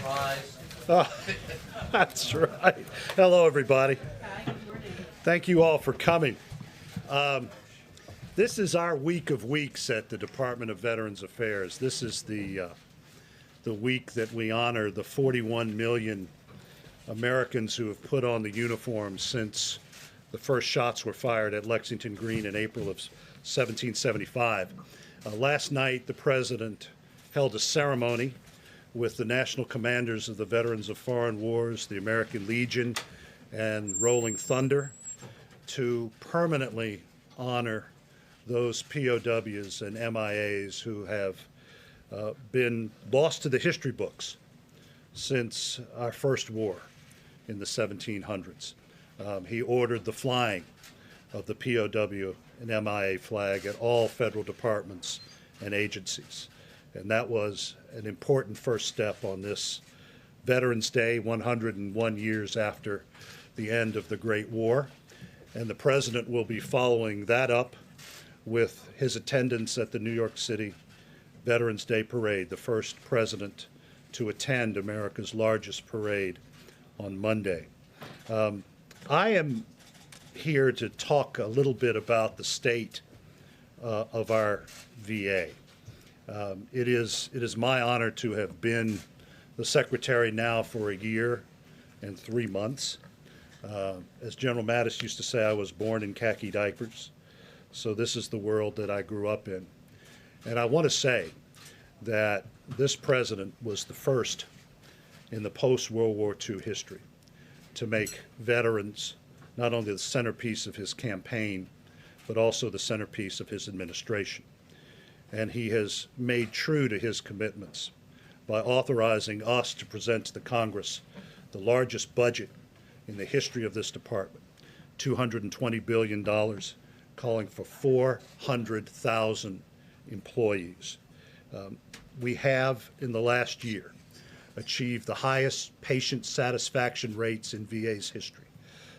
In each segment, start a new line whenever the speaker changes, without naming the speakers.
Surprise.
Oh, that's right. Hello, everybody.
Hi, good morning.
Thank you all for coming. This is our week of weeks at the Department of Veterans Affairs. This is the week that we honor the 41 million Americans who have put on the uniform since the first shots were fired at Lexington Green in April of 1775. Last night, the President held a ceremony with the national commanders of the Veterans of Foreign Wars, the American Legion, and Rolling Thunder to permanently honor those POWs and MIAs who have been lost to the history books since our first war in the 1700s. He ordered the flying of the POW and MIA flag at all federal departments and agencies. And that was an important first step on this Veterans Day, 101 years after the end of the Great War. And the President will be following that up with his attendance at the New York City Veterans Day Parade, the first president to attend America's largest parade on Monday. I am here to talk a little bit about the state of our VA. It is my honor to have been the secretary now for a year and 3 months. As General Mattis used to say, I was born in khaki diapers, so this is the world that I grew up in. And I want to say that this president was the first in the post-World War II history to make veterans not only the centerpiece of his campaign, but also the centerpiece of his administration. And he has made true to his commitments by authorizing us to present to the Congress the largest budget in the history of this department, $220 billion, calling for 400,000 employees. We have, in the last year, achieved the highest patient satisfaction rates in VA's history,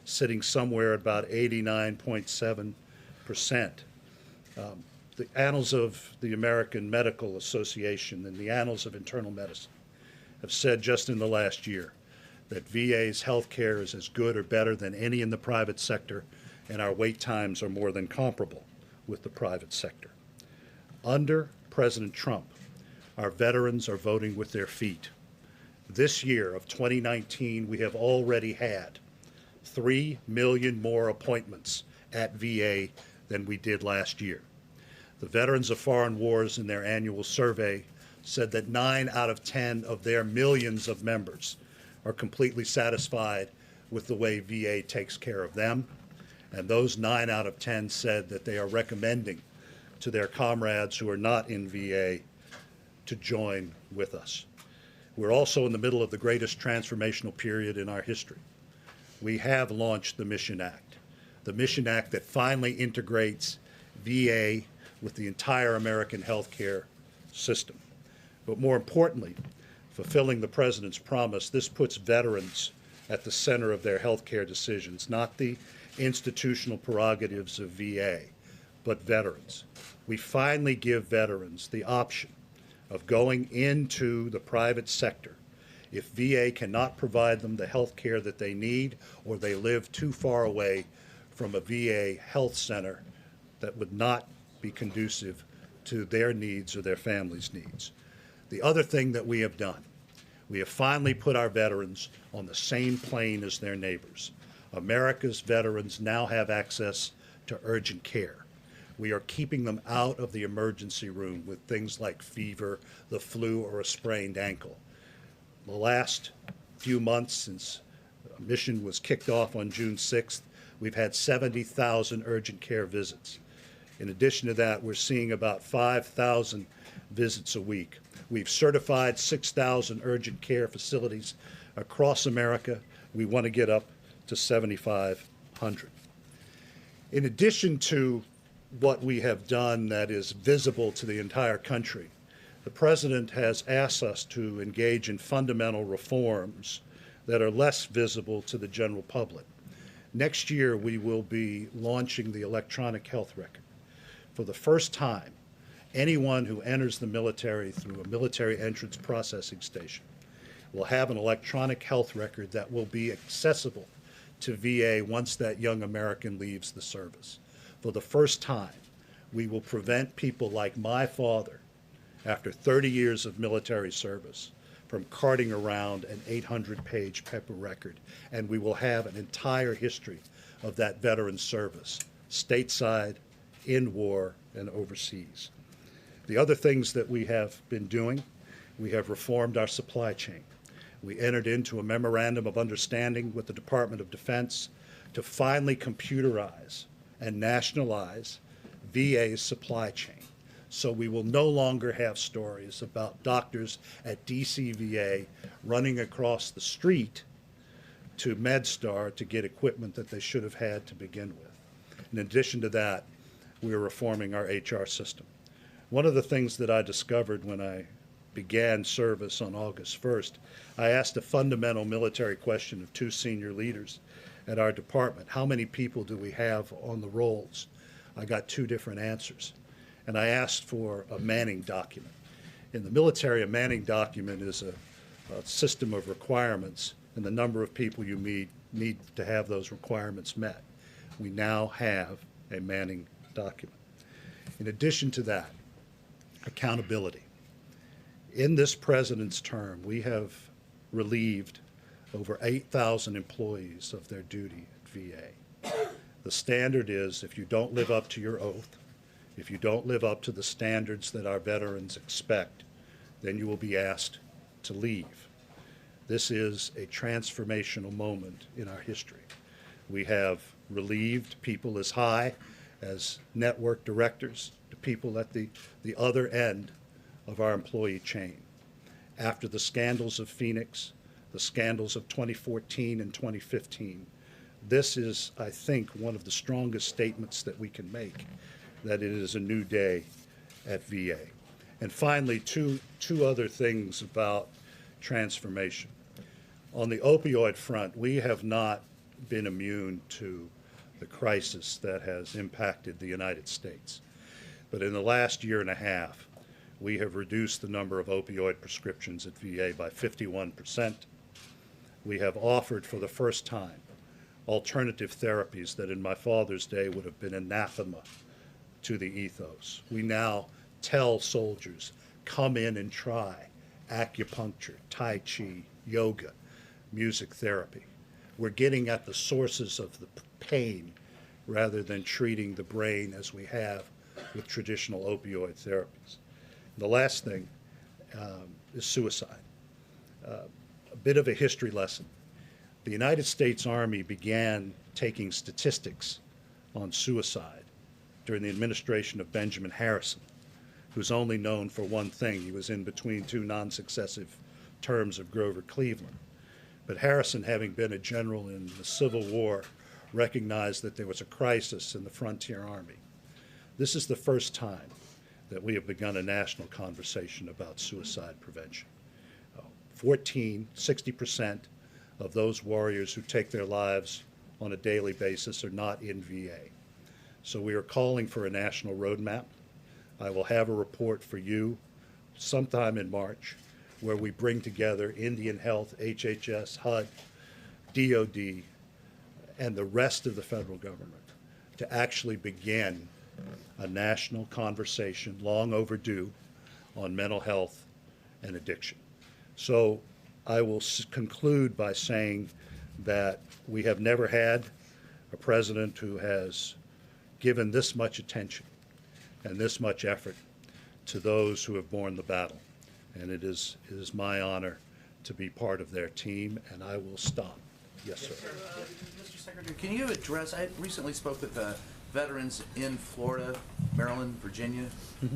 sitting somewhere at about 89.7%. The annals of the American Medical Association and the annals of internal medicine have said just in the last year that VA's health care is as good or better than any in the private sector, and our wait times are more than comparable with the private sector. Under President Trump, our veterans are voting with their feet. This year of 2019, we have already had 3 million more appointments at VA than we did last year. The Veterans of Foreign Wars, in their annual survey, said that 9 out of 10 of their millions of members are completely satisfied with the way VA takes care of them. And those 9 out of 10 said that they are recommending to their comrades who are not in VA to join with us. We're also in the middle of the greatest transformational period in our history. We have launched the Mission Act that finally integrates VA with the entire American healthcare system. But more importantly, fulfilling the President's promise, this puts veterans at the center of their healthcare decisions, not the institutional prerogatives of VA, but veterans. We finally give veterans the option of going into the private sector if VA cannot provide them the health care that they need, or they live too far away from a VA health center that would not be conducive to their needs or their family's needs. The other thing that we have done, we have finally put our veterans on the same plane as their neighbors. America's veterans now have access to urgent care. We are keeping them out of the emergency room with things like fever, the flu, or a sprained ankle. The last few months since Mission was kicked off on June 6th, we've had 70,000 urgent care visits. In addition to that, we're seeing about 5,000 visits a week. We've certified 6,000 urgent care facilities across America. We want to get up to 7,500. In addition to what we have done that is visible to the entire country, the President has asked us to engage in fundamental reforms that are less visible to the general public. Next year, we will be launching the electronic health record. For the first time, anyone who enters the military through a military entrance processing station will have an electronic health record that will be accessible to VA once that young American leaves the service. For the first time, we will prevent people like my father, after 30 years of military service, from carting around an 800-page paper record, and we will have an entire history of that veteran service, stateside, in war, and overseas. The other things that we have been doing, we have reformed our supply chain. We entered into a memorandum of understanding with the Department of Defense to finally computerize and nationalize VA's supply chain. So we will no longer have stories about doctors at DCVA running across the street to MedStar to get equipment that they should have had to begin with. In addition to that, we are reforming our HR system. One of the things that I discovered when I began service on August 1st, I asked a fundamental military question of two senior leaders at our department. How many people do we have on the rolls? I got two different answers. And I asked for a Manning document. In the military, a Manning document is a system of requirements and the number of people you need to have those requirements met. We now have a Manning document. In addition to that, accountability. In this president's term, we have relieved over 8,000 employees of their duty at VA. The standard is if you don't live up to your oath, if you don't live up to the standards that our veterans expect, then you will be asked to leave. This is a transformational moment in our history. We have relieved people as high as network directors to people at the other end of our employee chain. After the scandals of Phoenix, the scandals of 2014 and 2015, this is, I think, one of the strongest statements that we can make, that it is a new day at VA. And finally, two other things about transformation. On the opioid front, we have not been immune to the crisis that has impacted the United States. But in the last year and a half, we have reduced the number of opioid prescriptions at VA by 51%. We have offered for the first time alternative therapies that in my father's day would have been anathema to the ethos. We now tell soldiers, come in and try acupuncture, Tai Chi, yoga, music therapy. We're getting at the sources of the pain rather than treating the brain as we have with traditional opioid therapies. The last thing is suicide. A bit of a history lesson. The United States Army began taking statistics on suicide during the administration of Benjamin Harrison, who's only known for one thing. He was in between two non-successive terms of Grover Cleveland. But Harrison, having been a general in the Civil War, recognized that there was a crisis in the frontier army. This is the first time that we have begun a national conversation about suicide prevention. 60% of those warriors who take their lives on a daily basis are not in VA. So we are calling for a national roadmap. I will have a report for you sometime in March where we bring together Indian Health, HHS, HUD, DOD, and the rest of the federal government to actually begin a national conversation, long overdue, on mental health and addiction. So I will conclude by saying that we have never had a president who has given this much attention and this much effort to those who have borne the battle. And it is my honor to be part of their team, and I will stop. Yes, sir.
Mr. Secretary, can you address, I recently spoke with the veterans in Florida, Maryland, Virginia,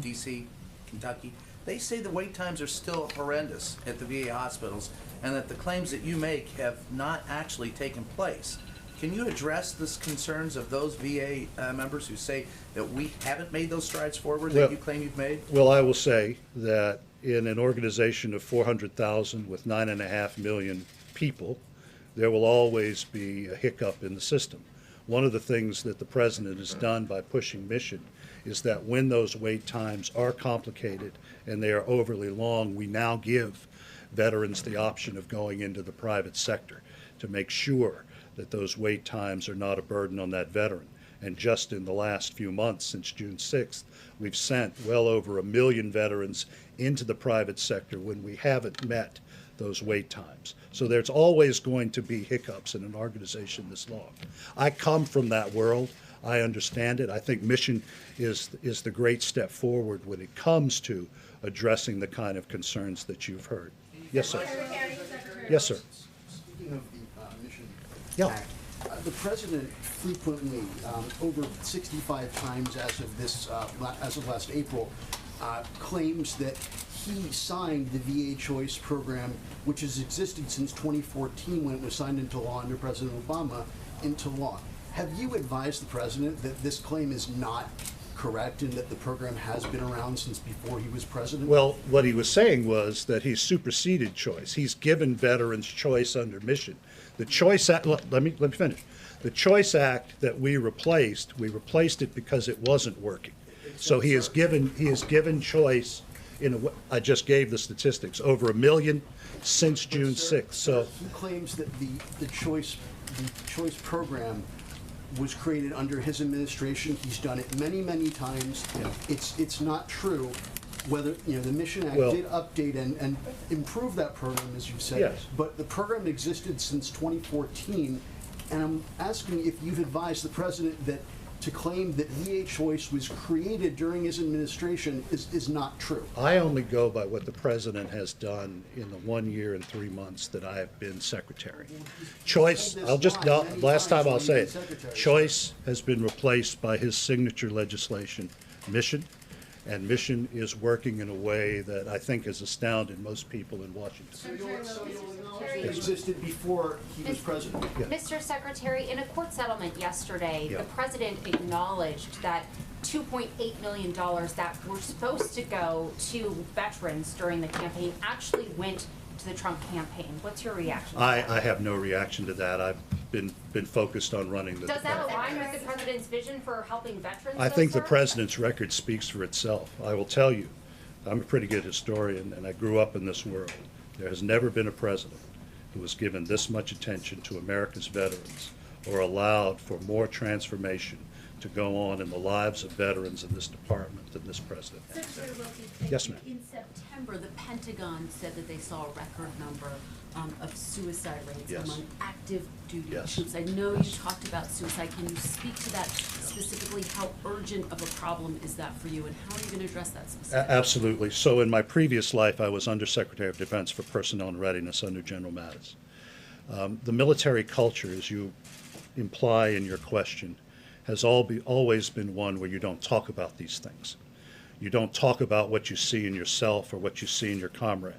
D.C., Kentucky. They say the wait times are still horrendous at the VA hospitals and that the claims that you make have not actually taken place. Can you address the concerns of those VA members who say that we haven't made those strides forward that you claim you've made?
Well, I will say that in an organization of 400,000 with 9.5 million people, there will always be a hiccup in the system. One of the things that the President has done by pushing mission is that when those wait times are complicated and they are overly long, we now give veterans the option of going into the private sector to make sure that those wait times are not a burden on that veteran. And just in the last few months, since June 6th, we've sent well over 1 million veterans into the private sector when we haven't met those wait times. So there's always going to be hiccups in an organization this long. I come from that world. I understand it. I think mission is the great step forward when it comes to addressing the kind of concerns that you've heard. Yes, sir. Yes, sir.
Speaking of the Mission
Yeah.
Act, the president frequently, over 65 times as of last April, claims that he signed the VA Choice program, which has existed since 2014 when it was signed into law under President Obama, into law. Have you advised the president that this claim is not correct and that the program has been around since before he was president?
Well, what he was saying was that he's superseded choice. He's given veterans choice under mission. The Choice Act, let me finish. The Choice Act that we replaced it because it wasn't working. So he has given choice I just gave the statistics, over 1 million since June 6th. So
he claims that the choice program was created under his administration. He's done it many, many times.
Yeah.
It's not true. Whether the Mission Act did update and improve that program, as you said,
yes.
But the program existed since 2014, and I'm asking if you've advised the president that to claim that VA Choice was created during his administration is not true.
I only go by what the president has done in the 1 year and 3 months that I have been secretary. Choice, last time I'll say it, choice has been replaced by his signature legislation, mission, and mission is working in a way that I think has astounded most people in Washington.
So you'll acknowledge it existed before he was president?
Yeah.
Mr. Secretary, in a court settlement yesterday,
Yeah.
the president acknowledged that $2.8 million that were supposed to go to veterans during the campaign actually went to the Trump campaign. What's your reaction to that?
I have no reaction to that. I've been focused on running the
Does that
department.
align with the president's vision for helping veterans?
I
so
think the
far?
president's record speaks for itself. I will tell you, I'm a pretty good historian, and I grew up in this world. There has never been a president who has given this much attention to America's veterans or allowed for more transformation to go on in the lives of veterans in this department than this president.
Secretary Wilkie, thank
Yes,
you.
ma'am.
In September, the Pentagon said that they saw a record number of suicide rates
Yes.
among active duty
Yes.
troops. I know you talked about suicide. Can you speak to that specifically? How urgent of a problem is that for you, and how are you going to address that specifically?
Absolutely. So in my previous life, I was Undersecretary of Defense for Personnel and Readiness under General Mattis. The military culture, as you imply in your question, has always been one where you don't talk about these things. You don't talk about what you see in yourself or what you see in your comrade.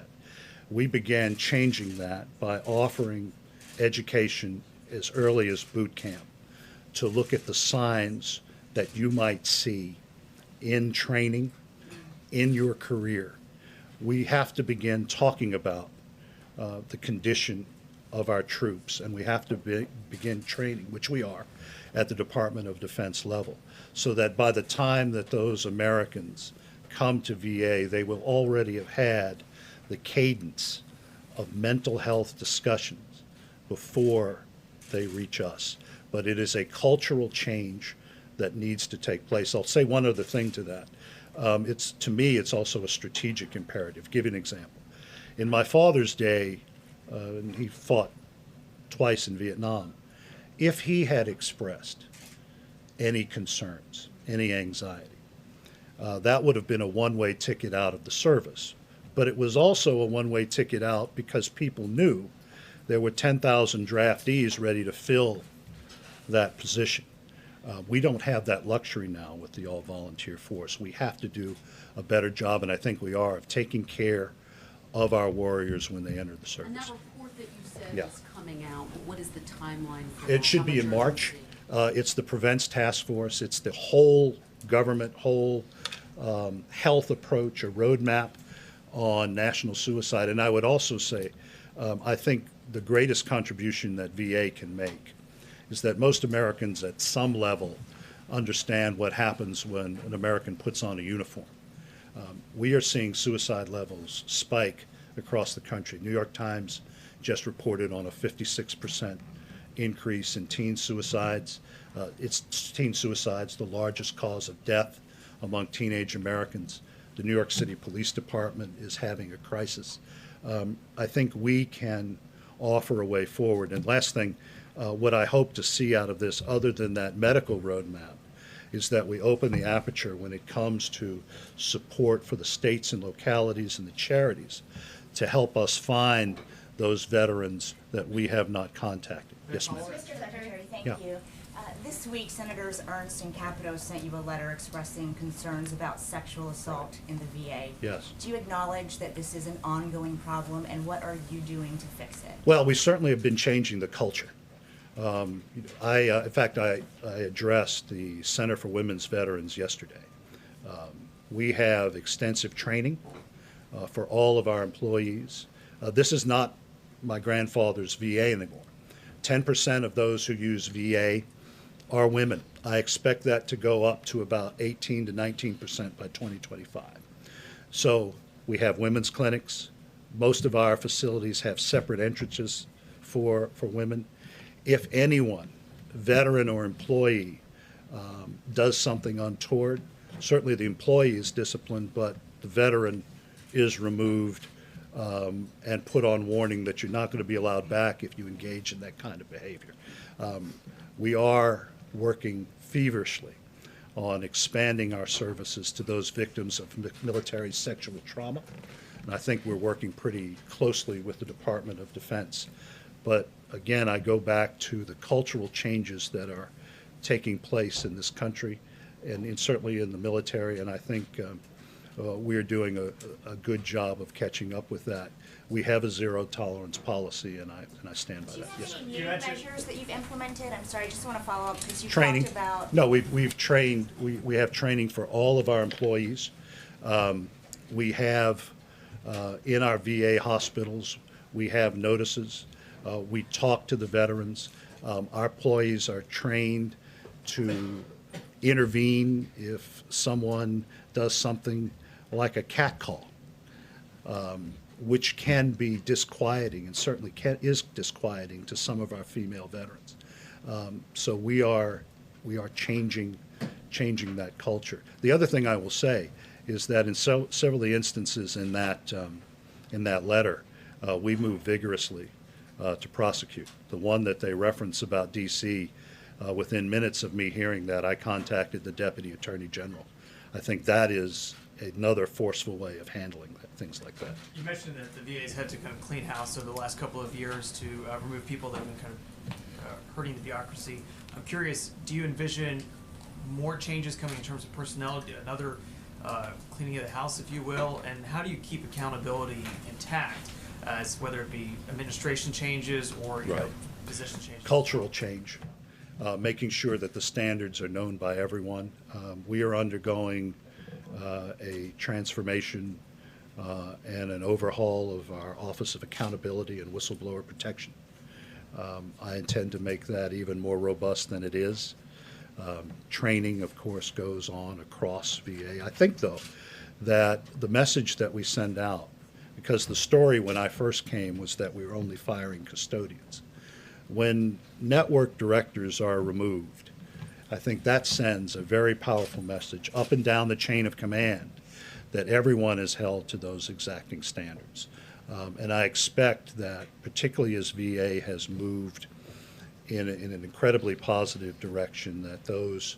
We began changing that by offering education as early as boot camp to look at the signs that you might see in training, in your career. We have to begin talking about the condition of our troops, and we have to begin training, which we are, at the Department of Defense level, so that by the time that those Americans come to VA, they will already have had the cadence of mental health discussions before they reach us. But it is a cultural change that needs to take place. I'll say one other thing to that. To me, it's also a strategic imperative. Give you an example. In my father's day, and he fought twice in Vietnam, if he had expressed any concerns, any anxiety, that would have been a one-way ticket out of the service. But it was also a one-way ticket out because people knew there were 10,000 draftees ready to fill that position. We don't have that luxury now with the all-volunteer force. We have to do a better job, and I think we are, of taking care of our warriors when they enter the service.
And that report that you said
Yeah.
is coming out, what is the timeline for that?
It should
How
be
much
in March.
urgency?
It's the Prevents Task Force. It's the whole government, whole health approach, a roadmap on national suicide. And I would also say, I think the greatest contribution that VA can make is that most Americans at some level understand what happens when an American puts on a uniform. We are seeing suicide levels spike across the country. New York Times just reported on a 56% increase in teen suicides. It's teen suicides, the largest cause of death among teenage Americans. The New York City Police Department is having a crisis. I think we can offer a way forward. And last thing, what I hope to see out of this, other than that medical roadmap, is that we open the aperture when it comes to support for the states and localities and the charities to help us find those veterans that we have not contacted. Yes, ma'am.
Mr. Secretary, thank
Yeah.
you. This week, Senators Ernst and Capito sent you a letter expressing concerns about sexual assault in the VA.
Yes.
Do you acknowledge that this is an ongoing problem, and what are you doing to fix it?
Well, we certainly have been changing the culture. In fact, I addressed the Center for Women's Veterans yesterday. We have extensive training for all of our employees. This is not my grandfather's VA anymore. 10% of those who use VA are women. I expect that to go up to about 18 to 19% by 2025. So we have women's clinics. Most of our facilities have separate entrances for women. If anyone, veteran or employee, does something untoward, certainly the employee is disciplined, but the veteran is removed and put on warning that you're not going to be allowed back if you engage in that kind of behavior. We are working feverishly on expanding our services to those victims of military sexual trauma, and I think we're working pretty closely with the Department of Defense. But again, I go back to the cultural changes that are taking place in this country and certainly in the military, and I think we're doing a good job of catching up with that. We have a zero tolerance policy, and I stand by
Do you
that.
have
Yes, sir.
any new measures that you've implemented? I'm sorry, I just want to follow up because you
Training.
talked about...
No, we've trained, we have training for all of our employees. We have, in our VA hospitals, we have notices. We talk to the veterans. Our employees are trained to intervene if someone does something like a catcall, which can be disquieting and certainly is disquieting to some of our female veterans. So we are changing that culture. The other thing I will say is that in several of the instances in that letter, we move vigorously to prosecute. The one that they reference about D.C., within minutes of me hearing that, I contacted the Deputy Attorney General. I think that is another forceful way of handling things like that.
You mentioned that the VA's had to kind of clean house over the last couple of years to remove people that have been kind of hurting the bureaucracy. I'm curious, do you envision more changes coming in terms of personnel, another cleaning of the house, if you will, and how do you keep accountability intact, as whether it be administration changes or you know, position changes? Cultural
change, making sure that the standards are known by everyone. We are undergoing a transformation and an overhaul of our Office of Accountability and Whistleblower Protection. I intend to make that even more robust than it is. Training, of course, goes on across VA. I think, though, that the message that we send out, because the story when I first came was that we were only firing custodians. When network directors are removed, I think that sends a very powerful message up and down the chain of command that everyone is held to those exacting standards. And I expect that, particularly as VA has moved in an incredibly positive direction, that those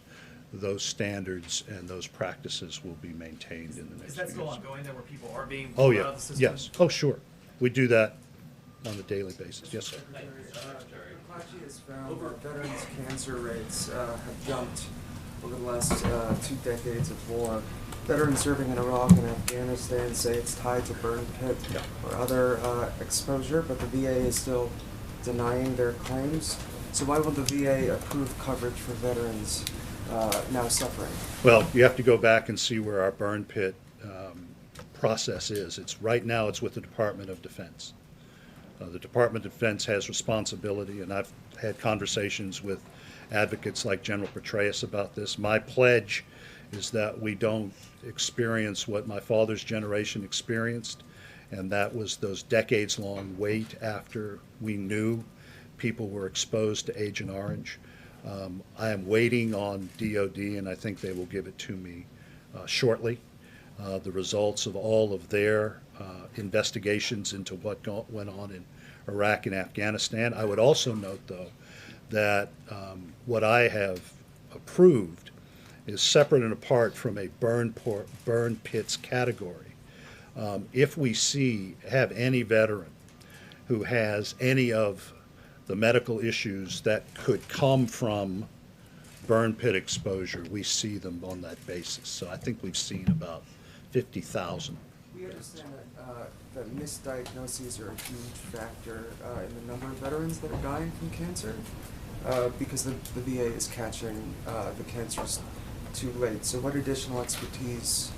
standards and those practices will be maintained in the next
Is that
few
still
years.
ongoing there where people are being
Oh,
pulled
yeah.
out of the system?
Yes. Oh, sure. We do that on a daily basis. Yes, sir.
McClatchy has found that veterans' cancer rates have jumped over the last 2 decades of war. Veterans serving in Iraq and Afghanistan say it's tied to burn pit or other exposure, but the VA is still denying their claims. So why won't the VA approve coverage for veterans now suffering?
Well, you have to go back and see where our burn pit process is. Right now it's with the Department of Defense. The Department of Defense has responsibility, and I've had conversations with advocates like General Petraeus about this. My pledge is that we don't experience what my father's generation experienced, and that was those decades-long wait after we knew people were exposed to Agent Orange. I am waiting on DOD, and I think they will give it to me shortly. The results of all of their investigations into what went on in Iraq and Afghanistan. I would also note, though, that what I have approved is separate and apart from a burn pits category. If we have any veteran who has any of the medical issues that could come from burn pit exposure, we see them on that basis. So I think we've seen about 50,000.
We understand that misdiagnoses are a huge factor in the number of veterans that are dying from cancer because the VA is catching the cancers too late. So what additional expertise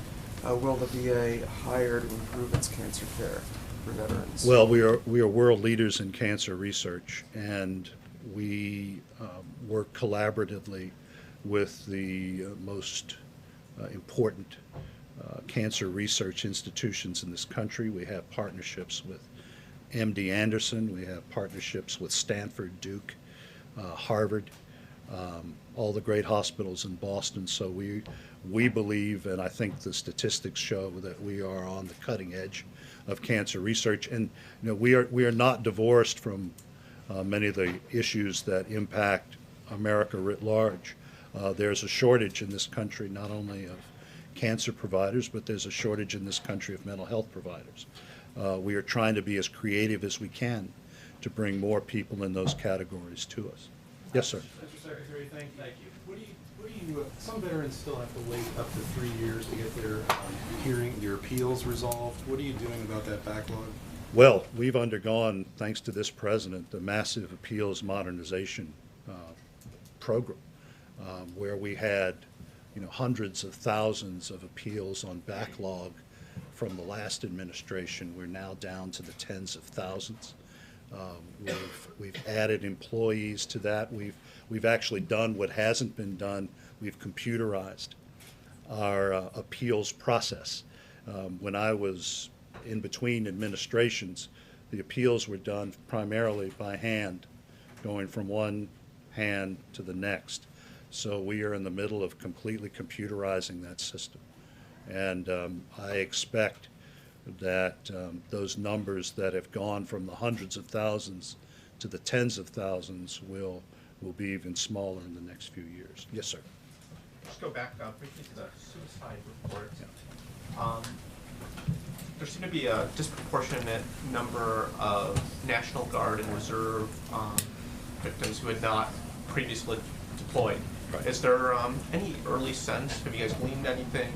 will the VA hire to improve its cancer care for veterans?
Well, we are world leaders in cancer research, and we work collaboratively with the most important cancer research institutions in this country. We have partnerships with MD Anderson, we have partnerships with Stanford, Duke, Harvard, all the great hospitals in Boston. So we believe, and I think the statistics show, that we are on the cutting edge of cancer research. And we are not divorced from many of the issues that impact America writ large. There's a shortage in this country not only of cancer providers, but there's a shortage in this country of mental health providers. We are trying to be as creative as we can to bring more people in those categories to us. Yes, sir.
Mr. Secretary, thank you. Some veterans still have to wait up to 3 years to get their appeals resolved. What are you doing about that backlog?
Well, we've undergone, thanks to this president, a massive appeals modernization program where we had hundreds of thousands of appeals on backlog from the last administration. We're now down to the tens of thousands. We've added employees to that. We've actually done what hasn't been done. We've computerized our appeals process. When I was in between administrations, the appeals were done primarily by hand, going from one hand to the next. So we are in the middle of completely computerizing that system. And I expect that those numbers that have gone from the hundreds of thousands to the tens of thousands will be even smaller in the next few years. Yes, sir.
Let's go back briefly to the suicide report. There seemed to be a disproportionate number of National Guard and Reserve victims who had not previously deployed. Right. Is there any early sense, have you guys gleaned anything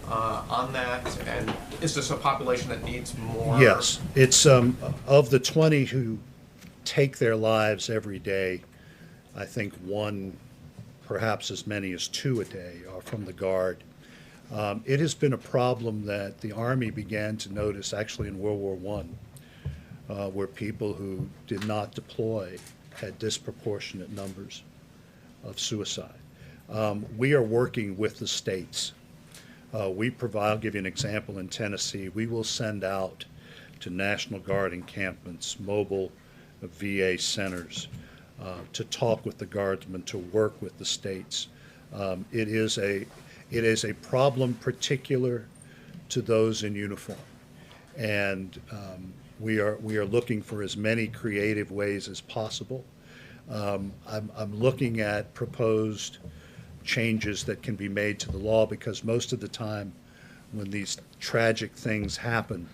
on that? And is this a population that needs more?
Yes. It's of the 20 who take their lives every day, I think one, perhaps as many as 2 a day are from the Guard. It has been a problem that the Army began to notice actually in World War I, where people who did not deploy had disproportionate numbers of suicide. We are working with the states. I'll give you an example in Tennessee. We will send out to National Guard encampments, mobile VA centers, to talk with the Guardsmen, to work with the states. It is a problem particular to those in uniform. And we are looking for as many creative ways as possible. I'm looking at proposed changes that can be made to the law, because most of the time when these tragic things happen,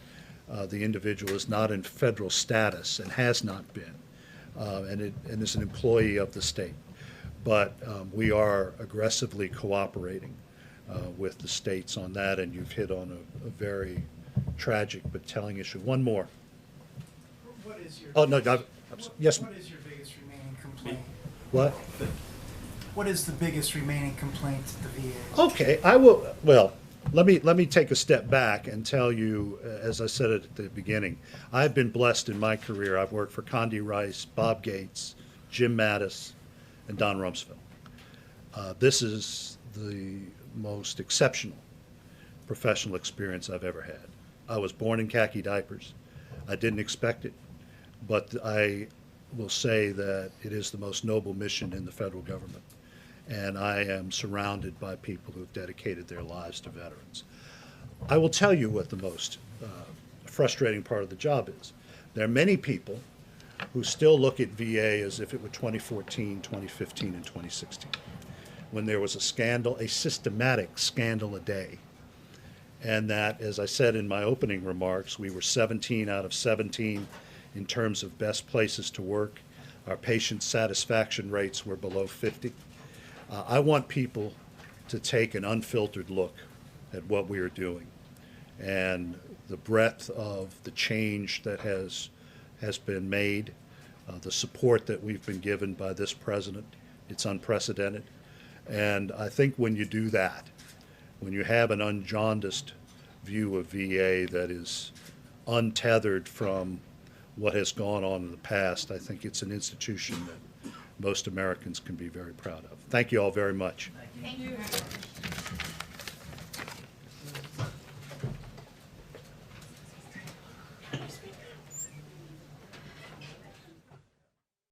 the individual is not in federal status and has not been, and is an employee of the state. But we are aggressively cooperating with the states on that, and you've hit on a very tragic but telling issue. One more.
What is your
Oh, no, yes.
What is your biggest remaining complaint?
What?
What is the biggest remaining complaint to the VA?
Okay, I will. Well, let me take a step back and tell you, as I said at the beginning, I've been blessed in my career. I've worked for Condi Rice, Bob Gates, Jim Mattis, and Don Rumsfeld. This is the most exceptional professional experience I've ever had. I was born in khaki diapers. I didn't expect it, but I will say that it is the most noble mission in the federal government. And I am surrounded by people who have dedicated their lives to veterans. I will tell you what the most frustrating part of the job is. There are many people who still look at VA as if it were 2014, 2015, and 2016, when there was a scandal, a systematic scandal a day. And that, as I said in my opening remarks, we were 17 out of 17 in terms of best places to work. Our patient satisfaction rates were below 50. I want people to take an unfiltered look at what we are doing and the breadth of the change that has been made, the support that we've been given by this president. It's unprecedented. And I think when you do that, when you have an unjaundiced view of VA that is untethered from what has gone on in the past, I think it's an institution that most Americans can be very proud of. Thank you all very much.
Thank you.